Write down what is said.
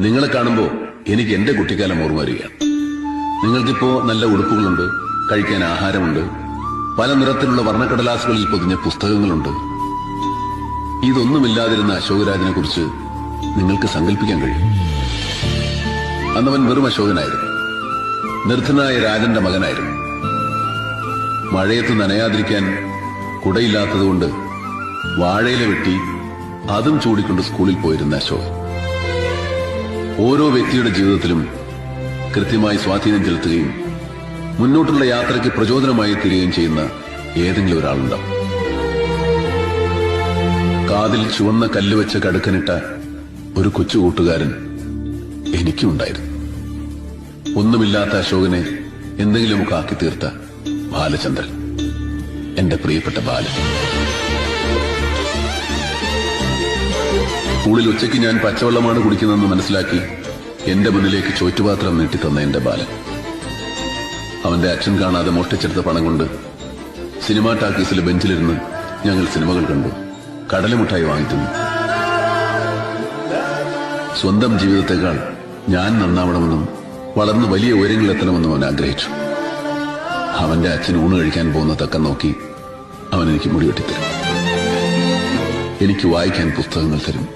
നിങ്ങളെ കാണുമ്പോൾ എനിക്ക് എന്റെ കുട്ടിക്കാലം ഓർമ്മ വരികയാണ്. നിങ്ങൾക്കിപ്പോ നല്ല ഉടുപ്പുകളുണ്ട്, കഴിക്കാൻ ആഹാരമുണ്ട്, പല നിറത്തിലുള്ള വർണ്ണക്കടലാസുകളിൽ പൊതിഞ്ഞ പുസ്തകങ്ങളുണ്ട്. ഇതൊന്നുമില്ലാതിരുന്ന അശോകരാജിനെ കുറിച്ച് നിങ്ങൾക്ക് സങ്കല്പിക്കാൻ കഴിയും. അന്നവൻ വെറും അശോകനായിരുന്നു. നിർധനായ രാജന്റെ മകനായിരുന്നു. മഴയത്ത് നനയാതിരിക്കാൻ കുടയില്ലാത്തതുകൊണ്ട് വാഴയില വെട്ടി അതും ചൂടിക്കൊണ്ട് സ്കൂളിൽ പോയിരുന്ന അശോകൻ ഓരോ വ്യക്തിയുടെ ജീവിതത്തിലും കൃത്യമായി സ്വാധീനം ചെലുത്തുകയും മുന്നോട്ടുള്ള യാത്രയ്ക്ക് പ്രചോദനമായി തീരുകയും ചെയ്യുന്ന ഏതെങ്കിലും ഒരാളുണ്ടാവും. കാതിൽ ചുവന്ന കല്ല് വെച്ച് കടുക്കനിട്ട ഒരു കൊച്ചു കൂട്ടുകാരൻ എനിക്കും ഉണ്ടായിരുന്നു. ഒന്നുമില്ലാത്ത അശോകനെ എന്തെങ്കിലുമൊക്കെ ആക്കി തീർത്ത ബാലചന്ദ്രൻ, എന്റെ പ്രിയപ്പെട്ട ബാലൻ. സ്കൂളിൽ ഉച്ചയ്ക്ക് ഞാൻ പച്ചവെള്ളമാണ് കുടിക്കുന്നതെന്ന് മനസ്സിലാക്കി എന്റെ മുന്നിലേക്ക് ചോറ്റുപാത്രം നീട്ടിത്തന്ന എന്റെ ബാലൻ. അവന്റെ അച്ഛൻ കാണാതെ മോഷ്ടിച്ചെടുത്ത പണം കൊണ്ട് സിനിമാ ടാക്കീസിലെ ബെഞ്ചിലിരുന്ന് ഞങ്ങൾ സിനിമകൾ കണ്ടു, കടലമുട്ടായി വാങ്ങിത്തുന്നു. സ്വന്തം ജീവിതത്തെക്കാൾ ഞാൻ നന്നാവണമെന്നും വളർന്ന് വലിയ ഉയരങ്ങളിലെത്തണമെന്നും അവൻ ആഗ്രഹിച്ചു. അവന്റെ അച്ഛൻ ഊണ് കഴിക്കാൻ പോകുന്ന തക്കം നോക്കി അവൻ എനിക്ക് മുടി വെട്ടിത്തരും. എനിക്ക് വായിക്കാൻ പുസ്തകങ്ങൾ തരും.